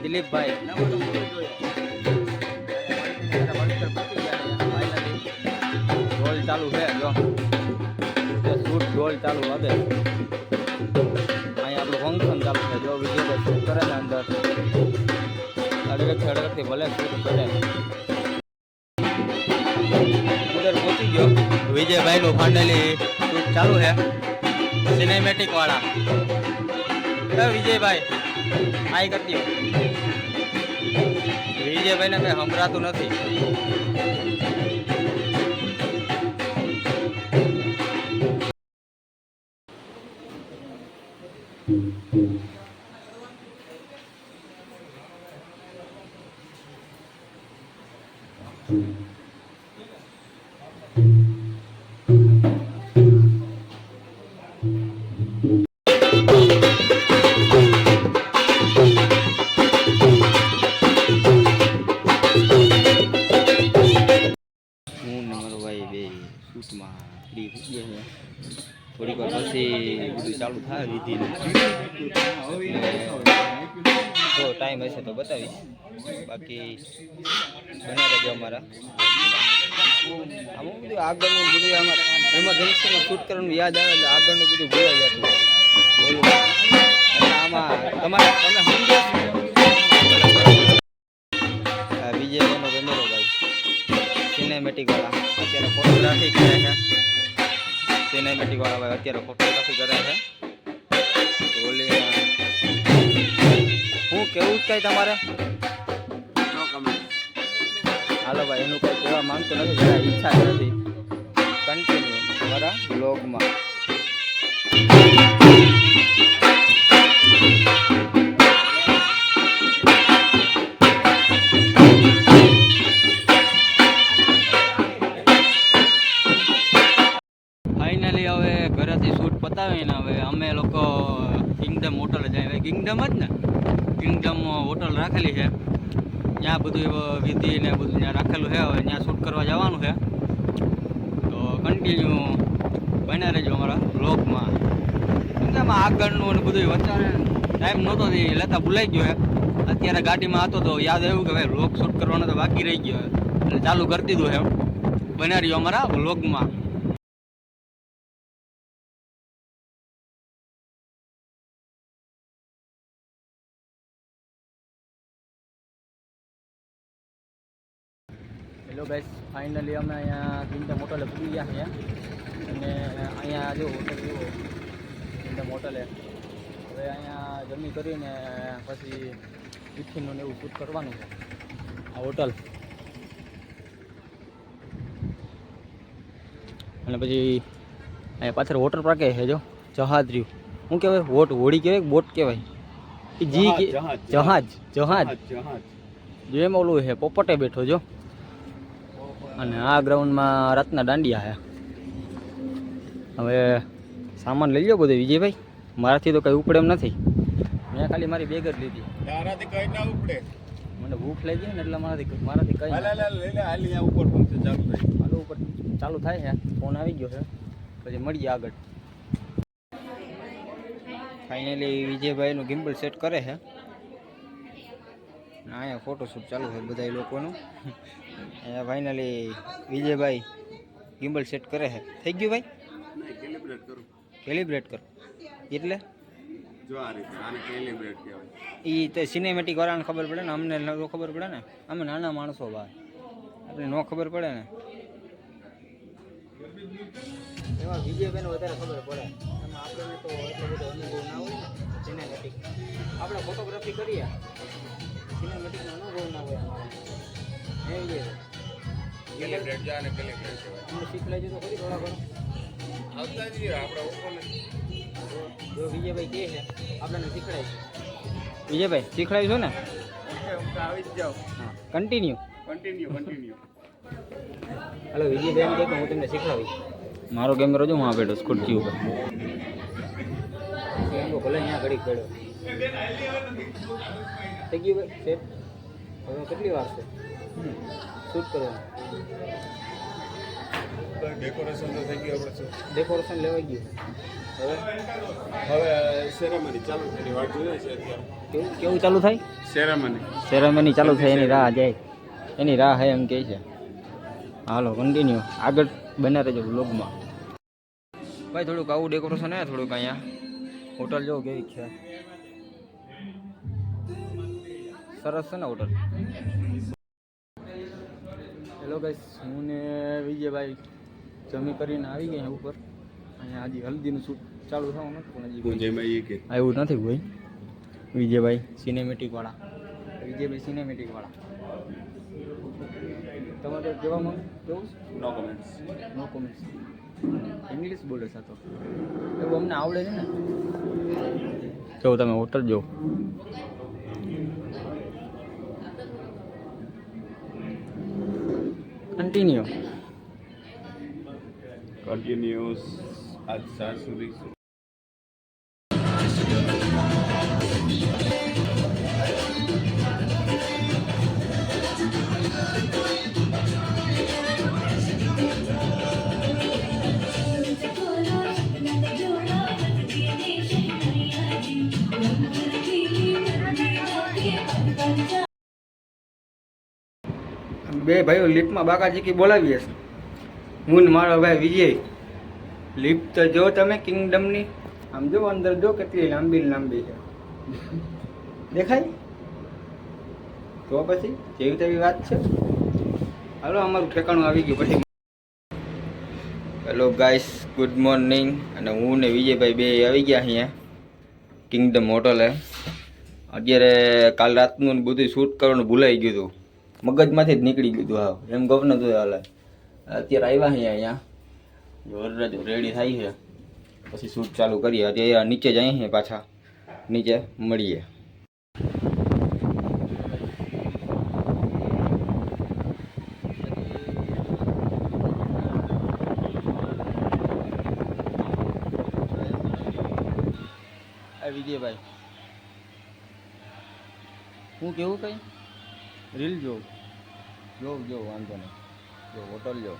દિલીપભાઈ ઢોલ ચાલુ છે જો શૂટ ઢોલ ચાલુ હવે અહીંયા આપણું ફંક્શન ચાલુ છે જો વિજયભાઈ શૂટ કરે છે અંદર અડગથી ભલે શૂટ કરે અંદર પહોંચી ગયો વિજયભાઈનું ફાઇનલી શૂટ ચાલુ છે સિનેમેટિક વાળા વિજયભાઈ આઈ કરતી વિજયભાઈને કઈ સંભળાતું નથી થોડીક વાર પછી બધું ચાલુ થાય વિધિ જો ટાઈમ હશે તો બતાવીશ બાકી બને રહેજો અમારા અમુક બધું આગળનું બધું આમાં એમરજન્સીમાં શૂટ કરવાનું યાદ આવે એટલે આગળનું બધું ભૂલાઈ જતું બોલું આમાં તમે સમજો વિજયભાઈનો કેમેરો ભાઈ સિનેમેટિક વાળા અત્યારે ફોટોગ્રાફી કરે છે સિનેમેટિક વાળા ભાઈ અત્યારે ફોટોગ્રાફી કરે છે હું કેવું જ કઈ તમારે હાલો ભાઈ એનું કઈ કહેવા માંગતો નથી જરા ઈચ્છા નથી કન્ટિન્યુ તમારા બ્લોગમાં ફાઇનલી હવે ઘરેથી શૂટ પતાવીને હવે અમે લોકો કિંગડમ હોટલ જાય કિંગડમ જ ને કિંગડમ હોટલ રાખેલી છે ત્યાં બધું વિધિ ને બધું ત્યાં રાખેલું છે હવે ત્યાં શૂટ કરવા જવાનું છે તો કન્ટિન્યુ બન્યા રહેજો અમારા બ્લોગમાં કેમ કે આમાં આગળનું અને બધું વચ્ચે ટાઈમ નહોતો લેતા ભૂલાઈ ગયો છે અત્યારે ગાડીમાં હતો તો યાદ આવ્યું કે ભાઈ બ્લોગ શૂટ કરવાનો તો બાકી રહી ગયો એટલે ચાલુ કરી દીધું છે બન્યા રહ્યો અમારા બ્લોગમાં હેલો ગાઈસ ફાઇનલી અમે અહીંયા કિંગડમ હોટલે પૂરી ગયા છીએ અને અહીંયા જો હોટલ જુઓ કિંગડમ હોટલે હવે અહીંયા જમી કરીને પછી ટિફિનનું એવું શૂટ કરવાનું છે આ હોટલ અને પછી અહીંયા પાછળ વોટર પાર્ક છે જો જહાજ રહ્યું શું કહેવાય હોડી કહેવાય બોટ કહેવાય એ જહાજ જો એમ ઓલું છે પોપટે બેઠો જો અને આ ગ્રાઉન્ડમાં રાતના દાંડિયા છે હવે સામાન લઈ લો બધું વિજયભાઈ મારાથી તો કંઈ ઉપડે એમ નથી મેં ખાલી મારી બેગ જ લીધી મને ભૂખ લાગી ને એટલે મારાથી કંઈ ઉપર ચાલુ થાય છે ફોન આવી ગયો છે પછી મળીએ આગળ ફાઇનલી વિજયભાઈનું ગિમ્બલ સેટ કરે છે અહીંયા ફોટોશૂટ ચાલુ છે બધા લોકોનું અહીંયા ફાઇનલી વિજયભાઈ ગિમ્બલ સેટ કરે છે થઈ ગયું ભાઈ કેલિબ્રેટ કરો એટલે જો આ રીતે આને કેલિબ્રેટ કહેવાય એ તો સિનેમેટિક વાળાને ખબર પડે ને અમને ન ખબર પડે ને અમે નાના માણસો ભાઈ આપણે ન ખબર પડે ને એમાં વિજયભાઈને વધારે ખબર પડે એમાં આપણને તો એટલો બધો અનુભવ ના હોય ને સિનેમેટિક આપણે ફોટોગ્રાફી કરીએ સિનેમેટિકનો અનુભવ ના હોય અમારે એ કેલિબ્રેટ જાને કેલિબ્રેટ કહેવાય અમને શીખલાઈ જતો ખરી થોડા ઘણો આવતા જ આપણે ઉપર જો વિજયભાઈ કહે છે આપણને શીખડાય છે વિજયભાઈ શીખડાવીશું ને આવી જ જાઓ હા કન્ટિન્યુ હલો વિજયભાઈ એમ કે હું તમને શીખડાવીશ મારો કેમેરો જો માં બેઠો સ્કૂટી ઉપર ભલે અહીંયા ઘડીક પડ્યો થઈ ગયું ભાઈ સેટ હવે કેટલી વાર છે શૂટ કરવાનું ડેકોરેશન તો થઈ ગયું આપણે ડેકોરેશન લેવાઈ ગયું હવે સેરેમની ચાલુ થઈ વાત જોઈએ છે અત્યારે કેવું ચાલુ થાય સેરેમની ચાલુ થાય એની રાહ જાય એની રાહ હે એમ કહે છે હાલો કન્ટિન્યુ આગળ બના રહેજો વ્લોગમાં ભાઈ થોડુંક આવું ડેકોરેશન હે થોડુંક અહીંયા હોટલ જો કેવી છે સરસ છે ને હોટલ હેલો ગાઈસ હું ને વિજયભાઈ જમી કરીને આવી ગયા ઉપર અહીંયા હજી હલ્દીનું શૂટ ચાલુ થવાનું નથી પણ હજી આવ્યું નથી ભાઈ વિજયભાઈ સિનેમેટિકવાળા તમારે કેવા માંગ કેવું નો કોમેન્ટ્સ ઇંગ્લિશ બોલે છે તો એવું અમને આવડે છે ને જો તમે હોટલ જો કન્ટિન્યુઅસ આજ 4 સુધી બે ભાઈઓ લિફ્ટમાં બાકાજીકી બોલાવીએ છે હું ને મારો ભાઈ વિજય લિફ્ટ તો જો તમે કિંગડમની આમ જો અંદર જો કેટલી લાંબી છે દેખાય તો પછી જેવી તેવી વાત છે હાલો અમારું ઠેકાણું આવી ગયું પછી હેલો ગાઈસ ગુડ મોર્નિંગ અને હું ને વિજયભાઈ બે આવી ગયા અહીંયા કિંગડમ હોટલે અત્યારે કાલ રાતનું બધું શૂટ કરવાનું ભૂલાઈ ગયું હતું મગજમાંથી જ નીકળી ગયું હતું હા એમ ગપ નતું હાલે અત્યારે આવ્યા અહીંયા વરરાજ રેડી થાય છે પછી શૂટ ચાલુ કરીએ અત્યારે નીચે જઈએ છીએ પાછા નીચે મળીએ વિજયભાઈ હું કેવું કઈ રીલ જો વાંધો નહીં જો હોટલ જો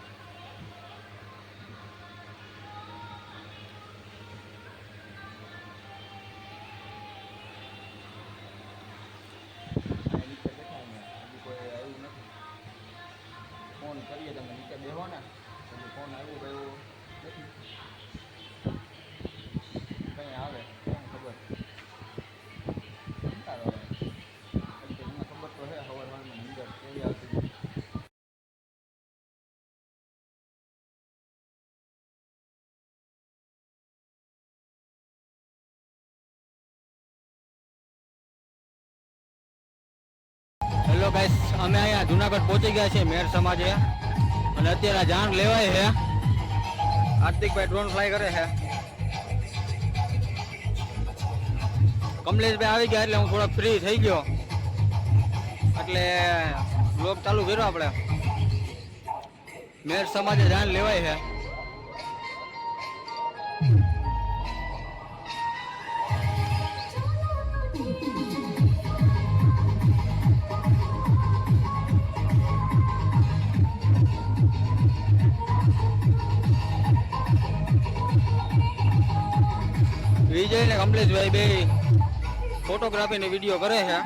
ફોન કરીએ તમે નીચે બેહો ને પછી ફોન આવ્યો ગયો નથી કંઈ આવે કોણ ખબર ખબર તો હે હવારમાં નીંદર કેવી આવતી હેલો ગાઈસ અમે અહીંયા જુનાગઢ પહોંચી ગયા છીએ મેર સમાજે અને અત્યારે જાણ લેવાય છે હાર્દિકભાઈ ડ્રોન ફ્લાય કરે છે કમલેશભાઈ આવી ગયા એટલે હું થોડોક ફ્રી થઈ ગયો એટલે બ્લોગ ચાલુ કર્યો આપણે મેર સમાજે જાણ લેવાય છે વિજય ને કમલેશભાઈ બે ફોટોગ્રાફી ને વિડીયો કરે છે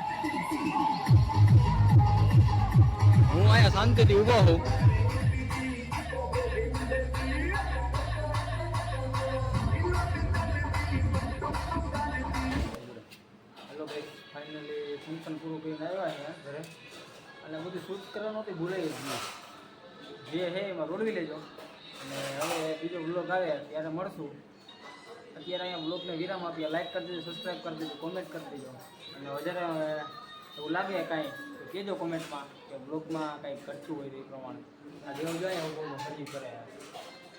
હું અહીંયા શાંતિથી ઊભો છું હેલો ભાઈ ફાઇનલી ફંક્શન પૂરું કરીને આવ્યા અહીંયા ઘરે અને બધું શૂટ કરવાનું હતું ભૂલાઈ ગયું જે છે એમાં રોડવી લેજો અને હવે બીજો વ્લોગ આવે ત્યારે મળશું અત્યારે અહીંયા વ્લોગને વિરામ આપીએ લાઈક કરી દેજો સબસ્ક્રાઈબ કરી દેજો કોમેન્ટ કરી દેજો અને વધારે એવું લાગે કાંઈ તો કહેજો કોમેન્ટમાં કે વ્લોગમાં કાંઈ ઘટતું હોય તો એ પ્રમાણે આ જેવું જોઈએ એવું ફરી કરે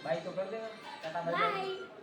બાય તો કરી દે ટાટા બાય.